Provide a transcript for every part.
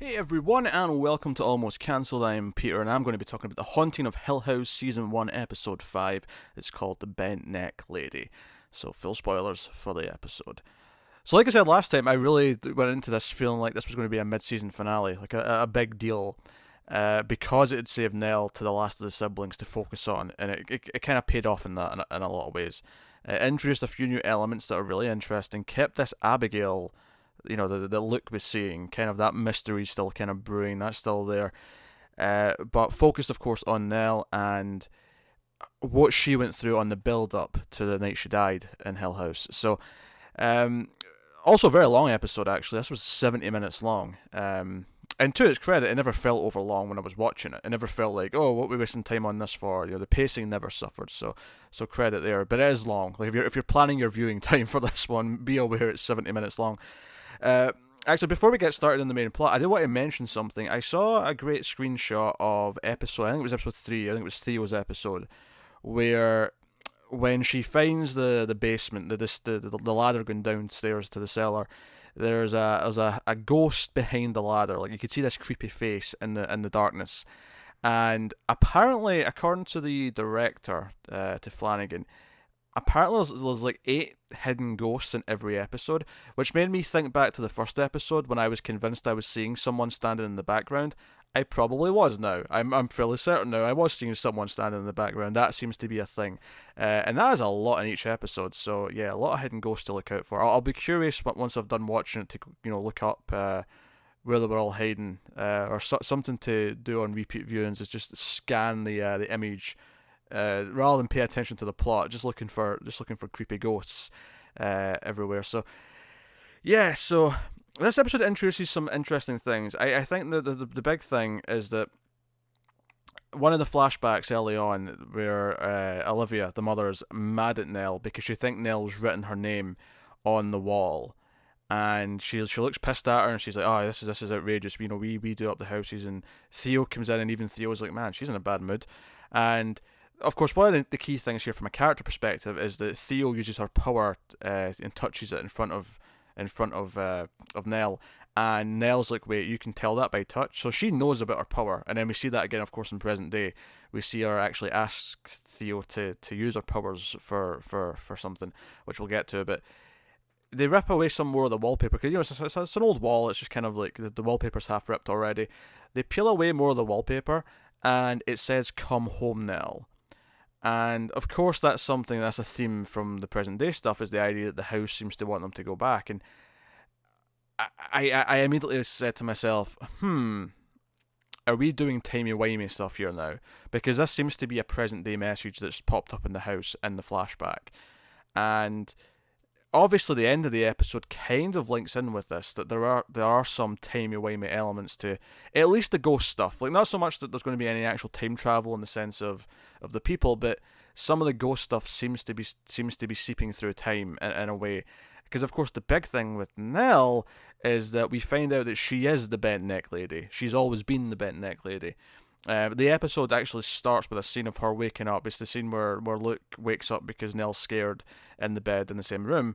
Hey everyone, and welcome to Almost Cancelled. I'm Peter, and I'm going to be talking about The Haunting of Hill House Season 1, Episode 5. It's called The Bent Neck Lady. So, full spoilers for the episode. So, like I said last time, I really went into this feeling like this was going to be a mid-season finale, like a big deal, because it had saved Nell to the last of the siblings to focus on, and it kind of paid off in that in a lot of ways. It introduced a few new elements that are really interesting, kept this Abigail, the look was seeing, kind of that mystery still kind of brewing, that's still there, but focused of course on Nell and what she went through on the build up to the night she died in Hill House. So um, also a very long episode actually. This was 70 minutes long. And to its credit, it never felt over long when I was watching it. It never felt like, oh, what are we wasting time on this for? The pacing never suffered, so credit there. But it is long. Like if you're planning your viewing time for this one, be aware it's 70 minutes long. Uh, Actually, before we get started in the main plot, I did want to mention something. I saw a great screenshot of episode. I think it was episode 3. I think it was Theo's episode, where when she finds the basement, the ladder going downstairs to the cellar, there's a ghost behind the ladder. Like you could see this creepy face in the darkness, and apparently, according to the director, to Flanagan, apparently there's like 8 hidden ghosts in every episode, which made me think back to the first episode when I was convinced I was seeing someone standing in the background. I probably was now. I'm fairly certain now. I was seeing someone standing in the background. That seems to be a thing. And that is a lot in each episode. So, yeah, a lot of hidden ghosts to look out for. I'll be curious once I've done watching it to, look up where they were all hiding. Or something to do on repeat viewings is just scan the image rather than pay attention to the plot, just looking for creepy ghosts everywhere. So yeah, so this episode introduces some interesting things. I think that the big thing is that one of the flashbacks early on where Olivia, the mother, is mad at Nell because she thinks Nell's written her name on the wall. And she looks pissed at her, and she's like, "Oh, this is outrageous. We do up the houses." And Theo comes in, and even Theo's like, "Man, she's in a bad mood." And of course, one of the key things here from a character perspective is that Theo uses her power and touches it in front of Nell, and Nell's like, "Wait, you can tell that by touch?" So she knows about her power, and then we see that again, of course, in present day. We see her actually ask Theo to use her powers for something, which we'll get to, but they rip away some more of the wallpaper because it's an old wall. It's just kind of like the wallpaper's half ripped already. They peel away more of the wallpaper, and it says "Come home, Nell." And of course, that's a theme from the present day stuff, is the idea that the house seems to want them to go back. And I immediately said to myself, are we doing timey-wimey stuff here now? Because this seems to be a present day message that's popped up in the house in the flashback. And obviously the end of the episode kind of links in with this, that there are some timey-wimey elements to at least the ghost stuff. Like, not so much that there's going to be any actual time travel in the sense of the people, but some of the ghost stuff seems to be seeping through time in a way. Because of course the big thing with Nell is that we find out that she is the bent neck lady. She's always been the bent neck lady. The episode actually starts with a scene of her waking up. It's the scene where Luke wakes up because Nell's scared in the bed in the same room,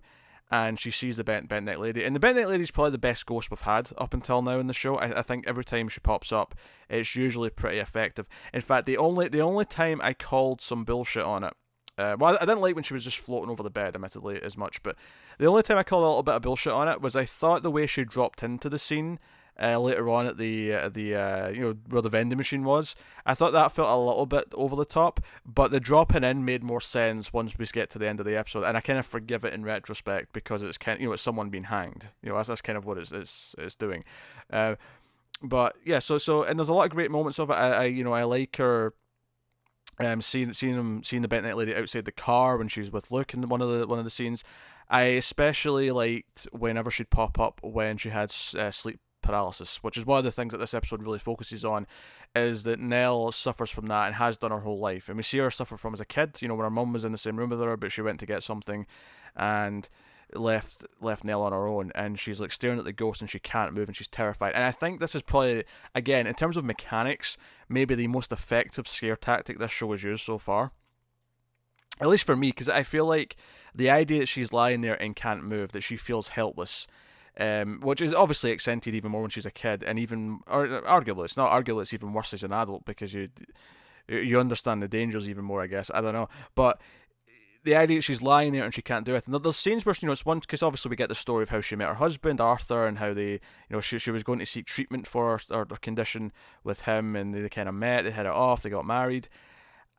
and she sees the bent neck lady. And the bent neck lady is probably the best ghost we've had up until now in the show. I think every time she pops up, it's usually pretty effective. In fact, the only time I called some bullshit on it, well, I didn't like when she was just floating over the bed, admittedly, as much, but the only time I called a little bit of bullshit on it was I thought the way she dropped into the scene later on at the where the vending machine was. I thought that felt a little bit over the top, but the dropping in made more sense once we get to the end of the episode, and I kind of forgive it in retrospect because it's it's someone being hanged. That's kind of what it's doing. But yeah, so and there's a lot of great moments of it. I like her. Seeing the bent neck lady outside the car when she's with Luke in one of the scenes. I especially liked whenever she'd pop up when she had sleep paralysis, which is one of the things that this episode really focuses on, is that Nell suffers from that and has done her whole life. And we see her suffer from as a kid, when her mum was in the same room with her, but she went to get something and left Nell on her own, and she's like staring at the ghost and she can't move and she's terrified. And I think this is probably, again, in terms of mechanics, maybe the most effective scare tactic this show has used so far. At least for me, because I feel like the idea that she's lying there and can't move, that she feels helpless, which is obviously accented even more when she's a kid, and even arguably it's even worse as an adult because you understand the dangers even more, I guess. I don't know, but the idea that she's lying there and she can't do it. And there's scenes where, it's one, because obviously we get the story of how she met her husband, Arthur, and how they, she was going to seek treatment for her condition with him, and they kind of met, they hit it off, they got married.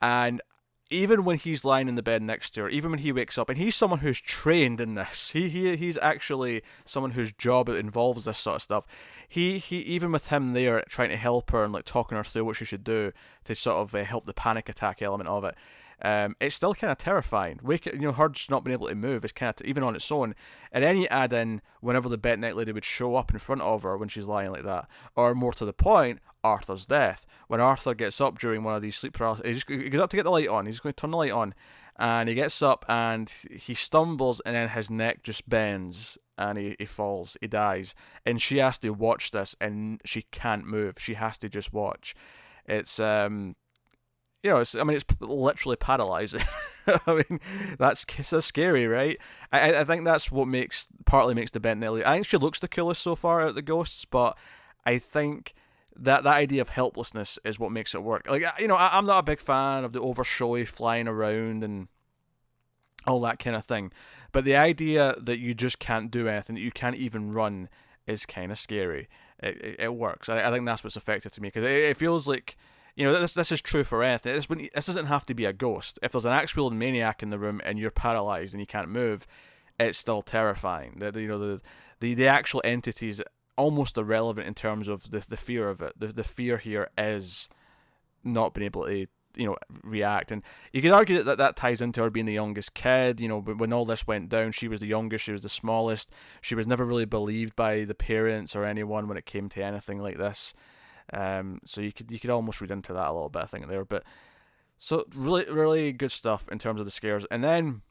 And even when he's lying in the bed next to her, even when he wakes up, and he's someone who's trained in this, he's actually someone whose job involves this sort of stuff. He even with him there trying to help her and like talking her through what she should do to sort of help the panic attack element of it. It's still kind of terrifying. Her just not being able to move is kind of even on its own. And then you add in whenever the bent neck lady would show up in front of her when she's lying like that, or more to the point, Arthur's death. When Arthur gets up during one of these sleep paralysis, he goes up to get the light on. He's going to turn the light on, and he gets up and he stumbles, and then his neck just bends and he falls. He dies, and she has to watch this, and she can't move. She has to just watch. It's it's literally paralyzing. I mean, that's scary, right? I think that's what partly makes the bent neck lady. I think she looks the coolest so far out of the ghosts, but I think that idea of helplessness is what makes it work. Like, I'm not a big fan of the over showy flying around and all that kind of thing, but the idea that you just can't do anything, that you can't even run, is kind of scary. It works. I think that's what's effective to me, because it feels like, this is true for anything. This doesn't have to be a ghost. If there's an actual maniac in the room and you're paralyzed and you can't move, it's still terrifying. The actual entity is almost irrelevant in terms of the fear of it. The fear here is not being able to react. And you could argue that ties into her being the youngest kid. When all this went down, she was the youngest, she was the smallest, she was never really believed by the parents or anyone when it came to anything like this. So you could almost read into that a little bit, I think, there. But so really, really good stuff in terms of the scares. And then,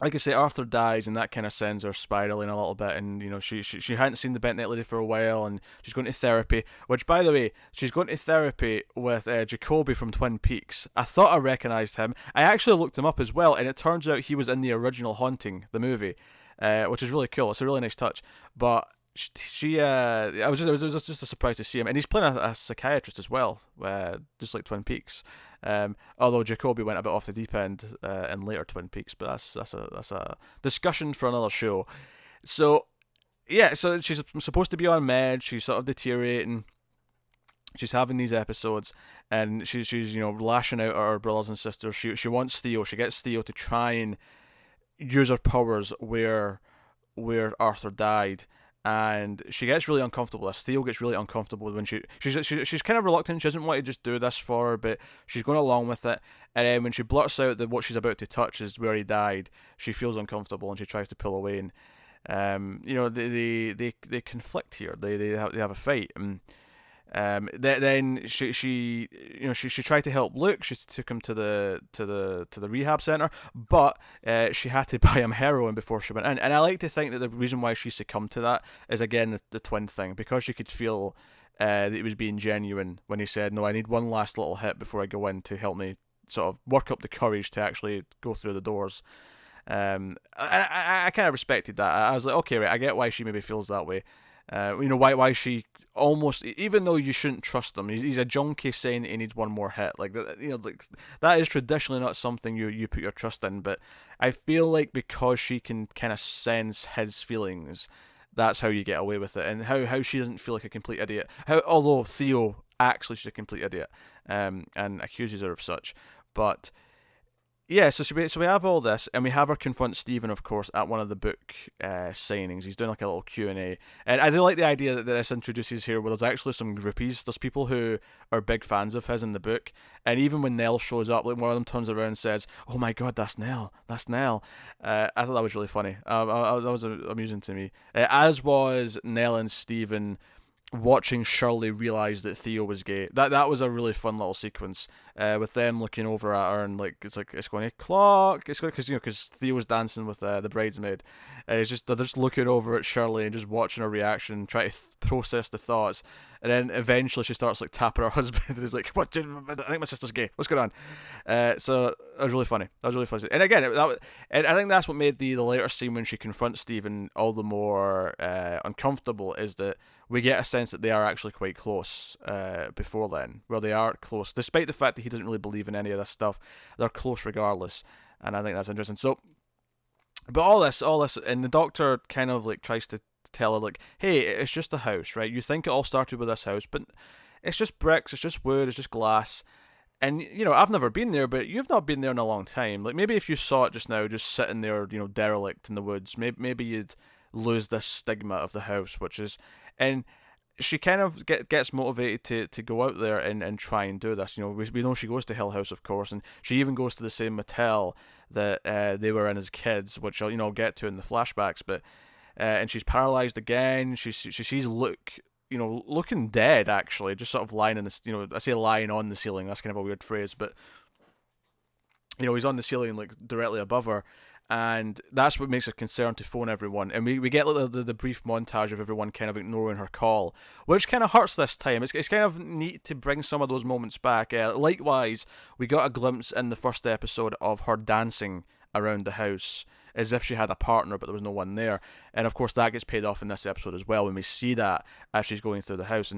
like I say, Arthur dies, and that kind of sends her spiraling a little bit. And she hadn't seen the bent neck lady for a while, and she's going to therapy. Which, by the way, she's going to therapy with Jacoby from Twin Peaks. I thought I recognised him. I actually looked him up as well, and it turns out he was in the original Haunting, the movie, which is really cool. It's a really nice touch. But it was just a surprise to see him, and he's playing a psychiatrist as well, just like Twin Peaks. Although Jacoby went a bit off the deep end in later Twin Peaks, but that's a discussion for another show. So yeah, so she's supposed to be on meds. She's sort of deteriorating. She's having these episodes, and she's lashing out at her brothers and sisters. She wants Theo. She gets Theo to try and use her powers where Arthur died. And she gets really uncomfortable. Theo gets really uncomfortable when she's kind of reluctant. She doesn't want to just do this for her, but she's going along with it. And then when she blurts out that what she's about to touch is where he died, she feels uncomfortable and she tries to pull away. And they conflict here. They have a fight. And then she tried to help Luke. She took him to the rehab center, but she had to buy him heroin before she went in. And I like to think that the reason why she succumbed to that is again the twin thing, because she could feel that it was being genuine when he said, "No, I need one last little hit before I go in to help me sort of work up the courage to actually go through the doors." I kind of respected that. I was like, okay, right, I get why she maybe feels that way. Why she almost, even though you shouldn't trust him, he's a junkie saying that he needs one more hit. Like that is traditionally not something you put your trust in. But I feel like because she can kind of sense his feelings, that's how you get away with it, and how she doesn't feel like a complete idiot. Although Theo actually she's a complete idiot, and accuses her of such, but. Yeah, so we have all this, and we have her confront Stephen, of course, at one of the book signings. He's doing like a little Q&A. And I do like the idea that this introduces here where there's actually some groupies. There's people who are big fans of his in the book. And even when Nell shows up, like one of them turns around and says, "Oh my god, that's Nell. That's Nell." I thought that was really funny. That was amusing to me. As was Nell and Stephen watching Shirley realise that Theo was gay. That was a really fun little sequence. with them looking over at her, and like it's going to clock, it's going because Theo's dancing with the bridesmaid, and they're just looking over at Shirley and just watching her reaction, trying to process the thoughts, and then eventually she starts like tapping her husband, and he's like, "What? I think my sister's gay. What's going on?" So that was really funny. And again, and I think that's what made the later scene when she confronts Stephen all the more uncomfortable, is that we get a sense that they are actually quite close before then, where they are close, despite the fact that he doesn't really believe in any of this stuff. They're close regardless, and I think that's interesting. So, but all this, and the doctor kind of like tries to tell her like, hey, it's just a house, right? You think it all started with this house, but it's just bricks, it's just wood, it's just glass. And, I've never been there, but you've not been there in a long time. Like, maybe if you saw it just now, just sitting there, derelict in the woods, maybe you'd lose this stigma of the house, which is... And she kind of gets motivated to go out there and try and do this. We know she goes to Hill House, of course, and she even goes to the same motel that they were in as kids, which I'll get to in the flashbacks. But and she's paralyzed again. She sees Luke, looking dead, actually, just sort of lying in this. I say lying on the ceiling. That's kind of a weird phrase, but he's on the ceiling like directly above her. And that's what makes her concerned to phone everyone. And we get like the brief montage of everyone kind of ignoring her call, which kind of hurts this time. It's kind of neat to bring some of those moments back. Likewise, we got a glimpse in the first episode of her dancing around the house as if she had a partner, but there was no one there. And of course, that gets paid off in this episode as well when we see that as she's going through the house.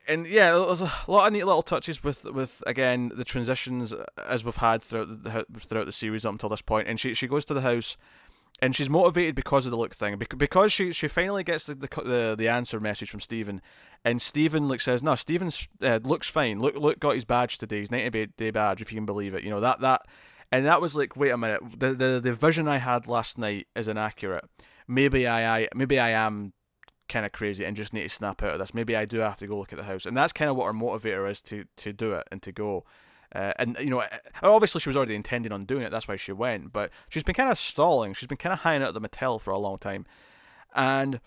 And yeah, there's a lot of neat little touches with again the transitions as we've had throughout the series up until this point. And she goes to the house, and she's motivated because of the Luke thing, because she finally gets the answer message from Stephen, and Stephen says, no, Stephen's Luke's fine. Luke got his badge today, his 90-day badge, if you can believe it. That was like, wait a minute, the vision I had last night is inaccurate. Maybe I am kind of crazy and just need to snap out of this. Maybe I do have to go look at the house, and that's kind of what her motivator is to do it and to go. Obviously she was already intending on doing it. That's why she went, but she's been kind of stalling. She's been kind of hanging out at the motel for a long time, and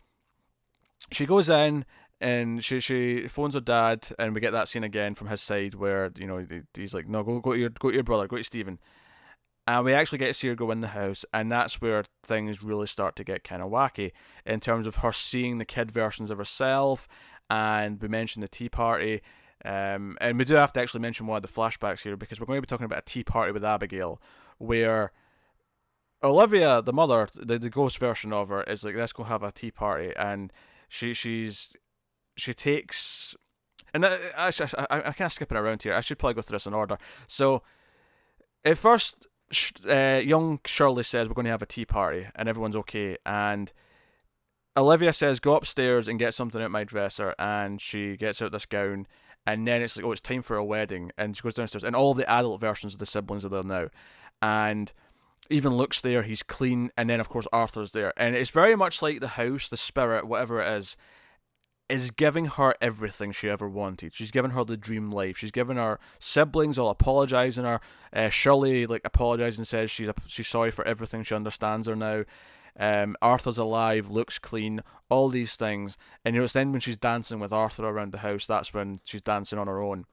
she goes in and she phones her dad, and we get that scene again from his side where he's like, no, go to your brother, go to Stephen. And we actually get to see her go in the house, and that's where things really start to get kind of wacky in terms of her seeing the kid versions of herself. And we mentioned the tea party, and we do have to actually mention one of the flashbacks here, because we're going to be talking about a tea party with Abigail, where Olivia, the mother, the ghost version of her, is like, let's go have a tea party, and she takes, and I kind of skipping around here. I should probably go through this in order. So at first, young Shirley says we're going to have a tea party and everyone's okay, and Olivia says go upstairs and get something out my dresser, and she gets out this gown, and then it's like, oh, it's time for a wedding, and she goes downstairs, and all the adult versions of the siblings are there now, and even Luke's there, he's clean, and then of course Arthur's there, and it's very much like the house, the spirit, whatever it is giving her everything she ever wanted. She's given her the dream life. She's given her siblings all apologising her. Shirley apologising, says she's sorry for everything. She understands her now. Arthur's alive. Luke's clean. All these things. And it's then when she's dancing with Arthur around the house, that's when she's dancing on her own.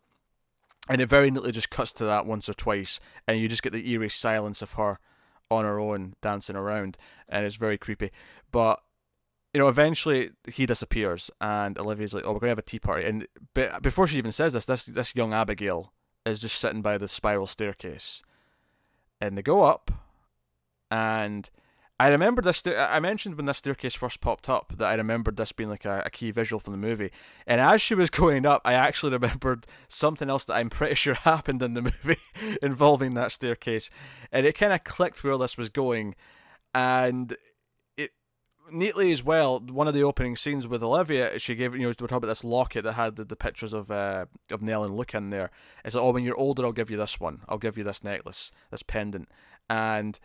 And it very neatly just cuts to that once or twice, and you just get the eerie silence of her on her own dancing around, and it's very creepy. But eventually he disappears, and Olivia's like, oh, we're going to have a tea party. And before she even says this young Abigail is just sitting by the spiral staircase. And they go up, and I remember this. I mentioned when this staircase first popped up that I remembered this being like a key visual from the movie. And as she was going up, I actually remembered something else that I'm pretty sure happened in the movie involving that staircase. And it kind of clicked where this was going. And neatly as well, one of the opening scenes with Olivia, she gave, we're talking about this locket that had the pictures of Nell and Luke in there. It's like, oh, when you're older, I'll give you this one. I'll give you this necklace, this pendant. And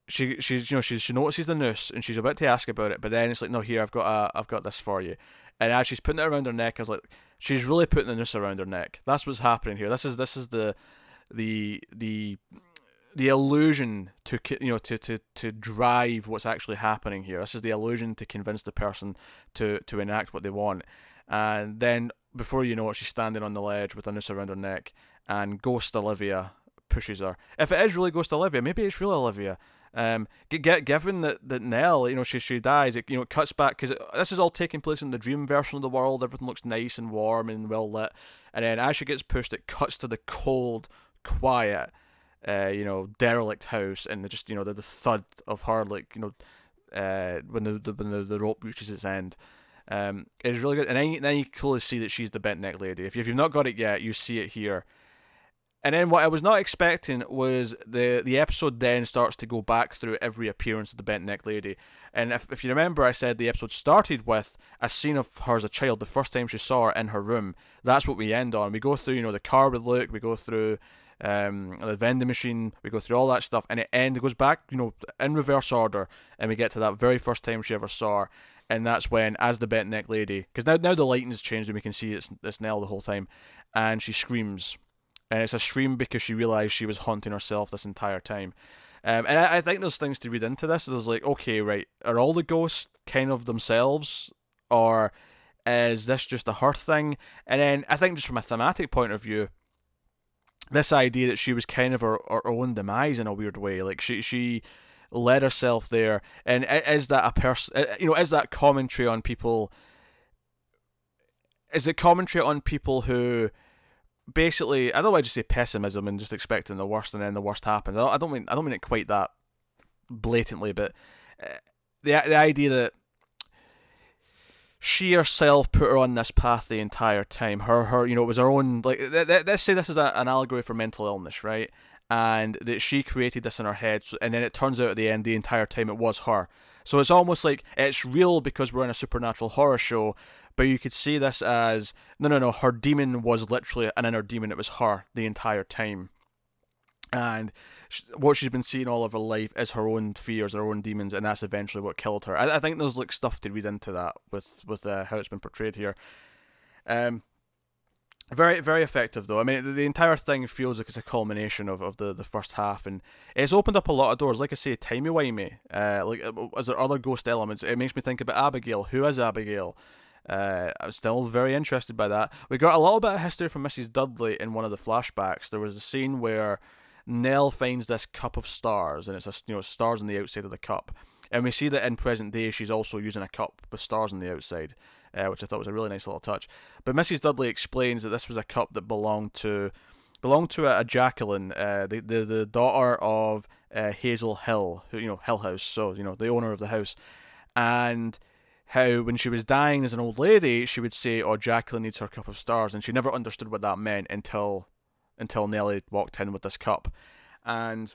she notices the noose, and she's about to ask about it, but then it's like, no, here, I've got this for you. And as she's putting it around her neck, I was like, she's really putting the noose around her neck. That's what's happening here. This is the illusion to drive what's actually happening here. This is the illusion to convince the person to enact what they want. And then before you know it, she's standing on the ledge with a noose around her neck, and Ghost Olivia pushes her. If it is really Ghost Olivia, maybe it's really Olivia. Given that Nell, she dies, it cuts back, because this is all taking place in the dream version of the world. Everything looks nice and warm and well lit, and then as she gets pushed, it cuts to the cold, quiet, derelict house, and just the thud of her, like, when the rope reaches its end. It's really good, and then you clearly see that she's the bent neck lady. If you've not got it yet, you see it here. And then what I was not expecting was the episode then starts to go back through every appearance of the bent neck lady. And if you remember, I said the episode started with a scene of her as a child, the first time she saw her in her room. That's what we end on. We go through, the car with Luke, we go through the vending machine, we go through all that stuff, and it goes back, in reverse order, and we get to that very first time she ever saw her. And that's when, as the bent neck lady, because now the lighting's changed and we can see it's Nell the whole time, and she screams. And it's a scream because she realised she was haunting herself this entire time. And I think there's things to read into this. There's like, okay, right, are all the ghosts kind of themselves? Or is this just a her thing? And then I think just from a thematic point of view, this idea that she was kind of her own demise in a weird way. Like, she led herself there. And is that a person, is that commentary on people? Is it commentary on people who... Basically, I don't want to just say pessimism and just expecting the worst, and then the worst happens. I don't mean it quite that blatantly, but the idea that she herself put her on this path the entire time. Her it was her own, like, let's say this is an allegory for mental illness, right? And that she created this in her head, and then it turns out at the end, the entire time it was her. So it's almost like it's real because we're in a supernatural horror show. But you could see this as, no, her demon was literally an inner demon. It was her the entire time. And what she's been seeing all of her life is her own fears, her own demons, and that's eventually what killed her. I think there's like stuff to read into that with how it's been portrayed here. Very, very effective though. I mean, the entire thing feels like it's a culmination of the first half, and it's opened up a lot of doors. Like I say, timey-wimey. Is there other ghost elements? It makes me think about Abigail. Who is Abigail? I'm still very interested by that. We got a little bit of history from Mrs. Dudley in one of the flashbacks. There was a scene where Nell finds this cup of stars, and it's stars on the outside of the cup. And we see that in present day she's also using a cup with stars on the outside, which I thought was a really nice little touch. But Mrs. Dudley explains that this was a cup that belonged to a Jacqueline, the daughter of Hazel Hill, who Hill House, so the owner of the house, and how when she was dying as an old lady, she would say, "Oh, Jacqueline needs her cup of stars," and she never understood what that meant until Nellie walked in with this cup. And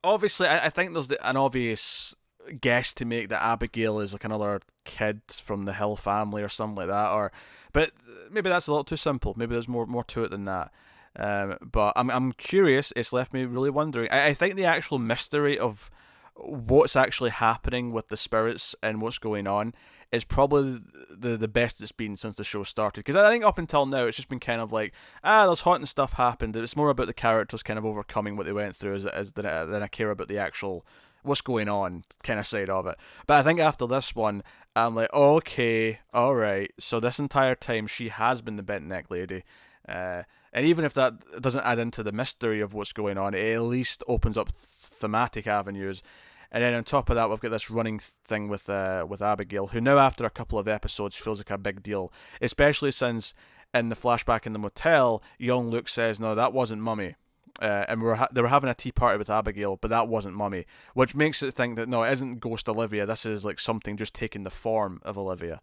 obviously, I think there's an obvious guess to make that Abigail is like another kid from the Hill family or something like that, but maybe that's a little too simple. Maybe there's more to it than that. But I'm curious. It's left me really wondering. I think the actual mystery of what's actually happening with the spirits and what's going on is probably the best it's been since the show started, because I think up until now it's just been kind of like, there's haunting stuff happened. It's more about the characters kind of overcoming what they went through than I care about the actual what's going on kind of side of it. But I think after this one, I'm like, okay, alright, so this entire time she has been the bent neck lady, and even if that doesn't add into the mystery of what's going on, it at least opens up thematic avenues. And then on top of that, we've got this running thing with Abigail, who now after a couple of episodes feels like a big deal, especially since in the flashback in the motel, young Luke says, "No, that wasn't Mummy," and they were having a tea party with Abigail, but that wasn't Mummy, which makes it think that no, it isn't Ghost Olivia. This is like something just taking the form of Olivia.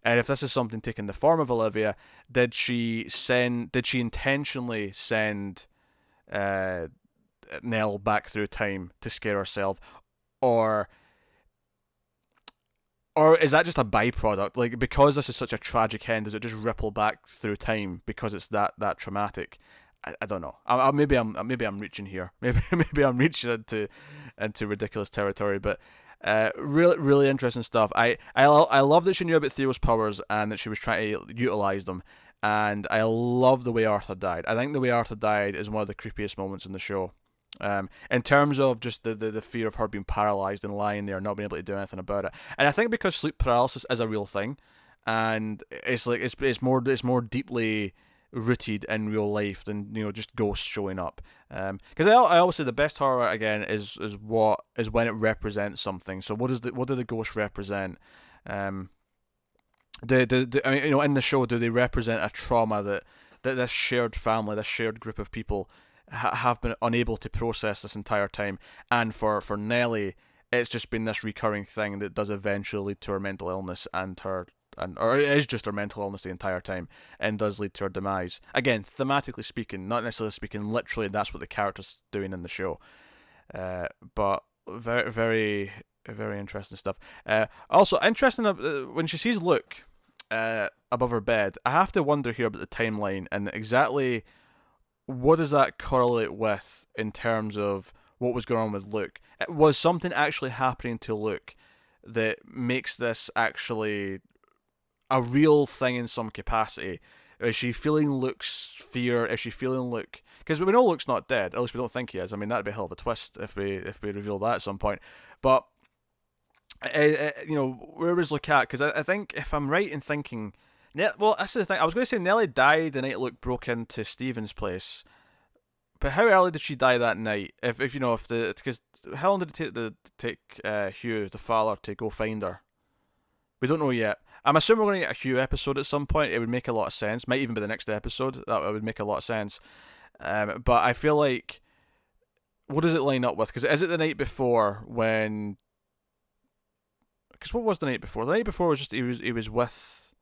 And if this is something taking the form of Olivia, did she intentionally send Nell back through time to scare herself, or is that just a byproduct? Like, because this is such a tragic end, does it just ripple back through time because it's that traumatic? I don't know. Maybe I'm reaching here. Maybe I'm reaching into ridiculous territory. But really, really interesting stuff. I love that she knew about Theo's powers and that she was trying to utilize them. And I love the way Arthur died. I think the way Arthur died is one of the creepiest moments in the show. In terms of just the fear of her being paralyzed and lying there, not being able to do anything about it. And I think because sleep paralysis is a real thing, and it's like it's more deeply rooted in real life than just ghosts showing up. Because I always say the best horror again is when it represents something. So what do the ghosts represent? I mean, in the show, do they represent a trauma that this shared family, this shared group of people have been unable to process this entire time? And for Nellie, it's just been this recurring thing that does eventually lead to her mental illness or it is just her mental illness the entire time and does lead to her demise. Again, thematically speaking, not necessarily speaking literally, that's what the character's doing in the show. But very, very, very interesting stuff. Also, interesting when she sees Luke above her bed, I have to wonder here about the timeline and exactly what does that correlate with in terms of what was going on with Luke. Was something actually happening to Luke that makes this actually a real thing in some capacity? Is she feeling Luke's fear? Is she feeling Luke? Because we know Luke's not dead. At least we don't think he is. I mean, that'd be a hell of a twist if we reveal that at some point. But where was Luke at? Because I think if I'm right in thinking, well, that's the thing. I was going to say Nellie died the night Luke broke into Stephen's place, but how early did she die that night? Because how long did it take Hugh, the father, to go find her? We don't know yet. I'm assuming we're going to get a Hugh episode at some point. It would make a lot of sense. Might even be the next episode. That would make a lot of sense. But I feel like, what does it line up with? Because is it the night before when? Because what was the night before? The night before was just he was with.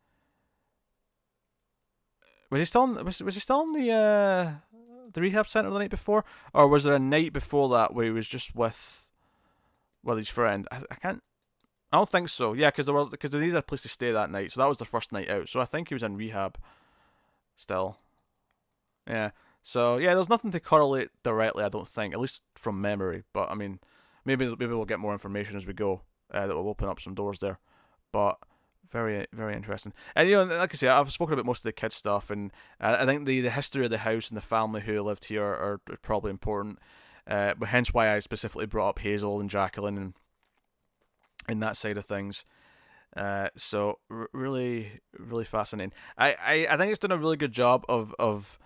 Was he still in, was he still in the rehab center the night before, or was there a night before that where he was just with his friend? I can't. I don't think so. Yeah, because they needed a place to stay that night, so that was their first night out. So I think he was in rehab still. Yeah. So yeah, there's nothing to correlate directly, I don't think, at least from memory. But I mean, maybe we'll get more information as we go that will open up some doors there. But very, very interesting. And like I say, I've spoken about most of the kids stuff, and I think the history of the house and the family who lived here are probably important. But hence why I specifically brought up Hazel and Jacqueline and that side of things. So really, really fascinating. I think it's done a really good job of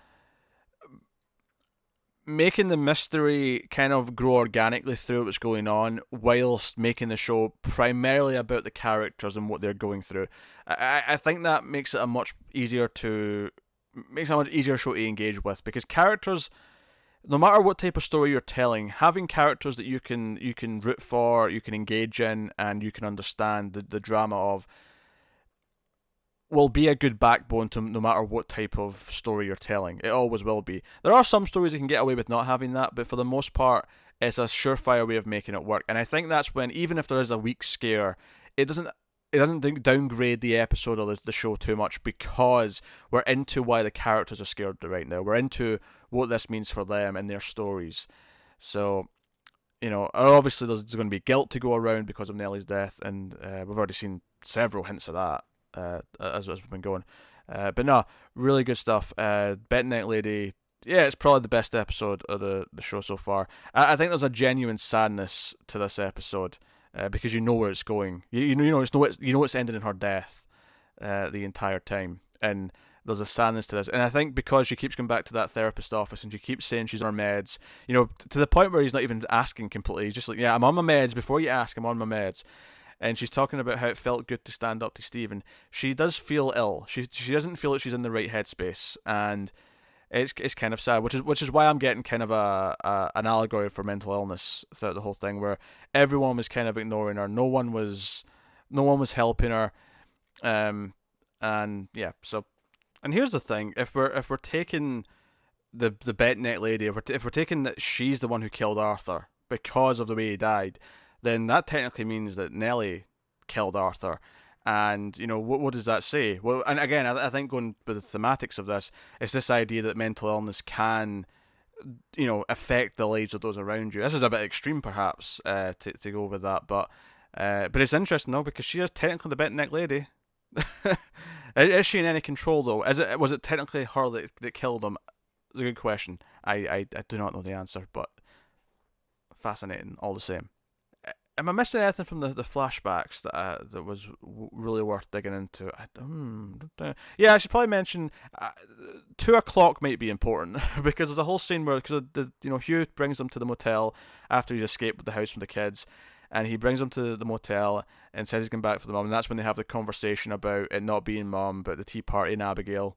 making the mystery kind of grow organically through what's going on, whilst making the show primarily about the characters and what they're going through. I think that makes it a much easier show to engage with, because characters, no matter what type of story you're telling, having characters that you can root for, you can engage in, and you can understand the drama of, will be a good backbone to no matter what type of story you're telling. It always will be. There are some stories you can get away with not having that, but for the most part, it's a surefire way of making it work. And I think that's when, even if there is a weak scare, it doesn't downgrade the episode or the show too much, because we're into why the characters are scared right now. We're into what this means for them and their stories. So, obviously there's going to be guilt to go around because of Nellie's death, and we've already seen several hints of that as we've been going. But no, really good stuff. Bet Neck Lady, yeah, it's probably the best episode of the show so far. I think there's a genuine sadness to this episode, because you know where it's going. You know it's ending in her death the entire time, and there's a sadness to this. And I think because she keeps going back to that therapist office and she keeps saying she's on her meds, to the point where he's not even asking completely. He's just like, yeah, I'm on my meds. Before you ask, I'm on my meds. And she's talking about how it felt good to stand up to Stephen. She does feel ill. She doesn't feel like she's in the right headspace, and it's kind of sad. Which is why I'm getting kind of an allegory for mental illness throughout the whole thing, where everyone was kind of ignoring her. No one was helping her. And yeah. So, and here's the thing: if we're taking the Bet Neck Lady, if we're taking that she's the one who killed Arthur because of the way he died, then that technically means that Nellie killed Arthur. And, what does that say? Well, and again, I think going with the thematics of this, it's this idea that mental illness can, affect the lives of those around you. This is a bit extreme, perhaps, to go with that, but it's interesting, though, because she is technically the Bet Neck Lady. Is she in any control, though? Was it technically her that killed him? It's a good question. I do not know the answer, but fascinating all the same. Am I missing anything from the flashbacks that was really worth digging into? Yeah, I should probably mention 2 o'clock might be important because there's a whole scene where Hugh brings them to the motel after he's escaped with the house from the kids, and he brings them to the motel and says he's going back for the mum, and that's when they have the conversation about it not being mum, but the tea party and Abigail,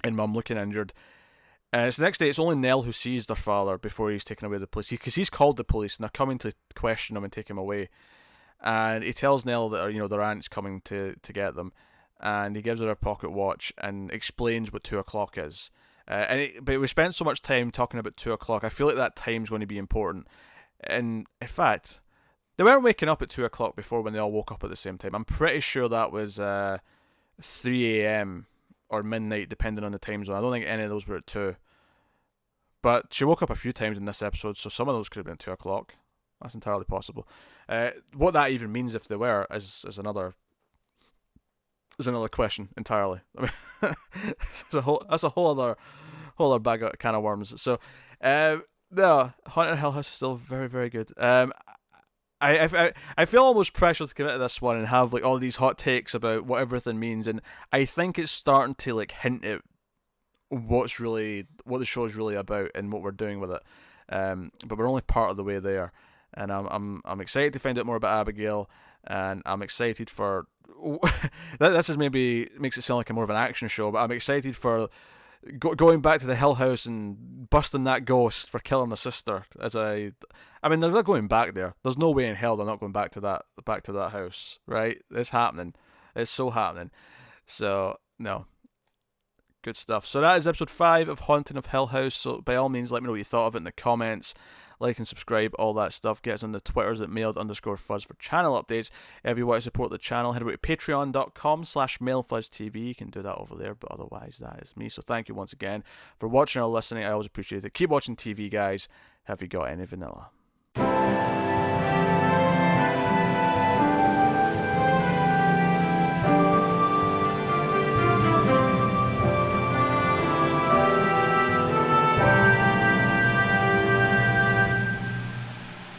and mum looking injured. And it's the next day, it's only Nell who sees their father before he's taken away to the police. Because he's called the police and they're coming to question him and take him away. And he tells Nell that their aunt's coming to get them. And he gives her a pocket watch and explains what 2 o'clock is. But we spent so much time talking about 2 o'clock, I feel like that time's going to be important. And in fact, they weren't waking up at 2 o'clock before when they all woke up at the same time. I'm pretty sure that was 3 a.m. or midnight, depending on the time zone. I don't think any of those were at 2. But she woke up a few times in this episode, so some of those could have been 2 o'clock. That's entirely possible. What that even means if they were is another question entirely. I mean, that's a whole other bag of can of worms. So, no, Haunted Hill House is still very, very good. I feel almost pressured to commit to this one and have like all these hot takes about what everything means, and I think it's starting to like hint at what the show is really about and what we're doing with it. But we're only part of the way there, and I'm excited to find out more about Abigail, and I'm excited for this is maybe makes it sound like more of an action show, but I'm excited for going back to the Hill House and busting that ghost for killing the sister. I mean, they're not going back there. There's no way in hell they're not going back to that house, right? It's happening. It's so happening. So no, good stuff. So that is episode 5 of Haunting of Hill House. So by all means, let me know what you thought of it in the comments. Like and subscribe, all that stuff. Get us on the Twitters at mailed_fuzz for channel updates. If you want to support the channel, head over to patreon.com/mailfuzztv. You can do that over there, but otherwise that is me. So thank you once again for watching or listening. I always appreciate it. Keep watching TV, guys. Have you got any vanilla?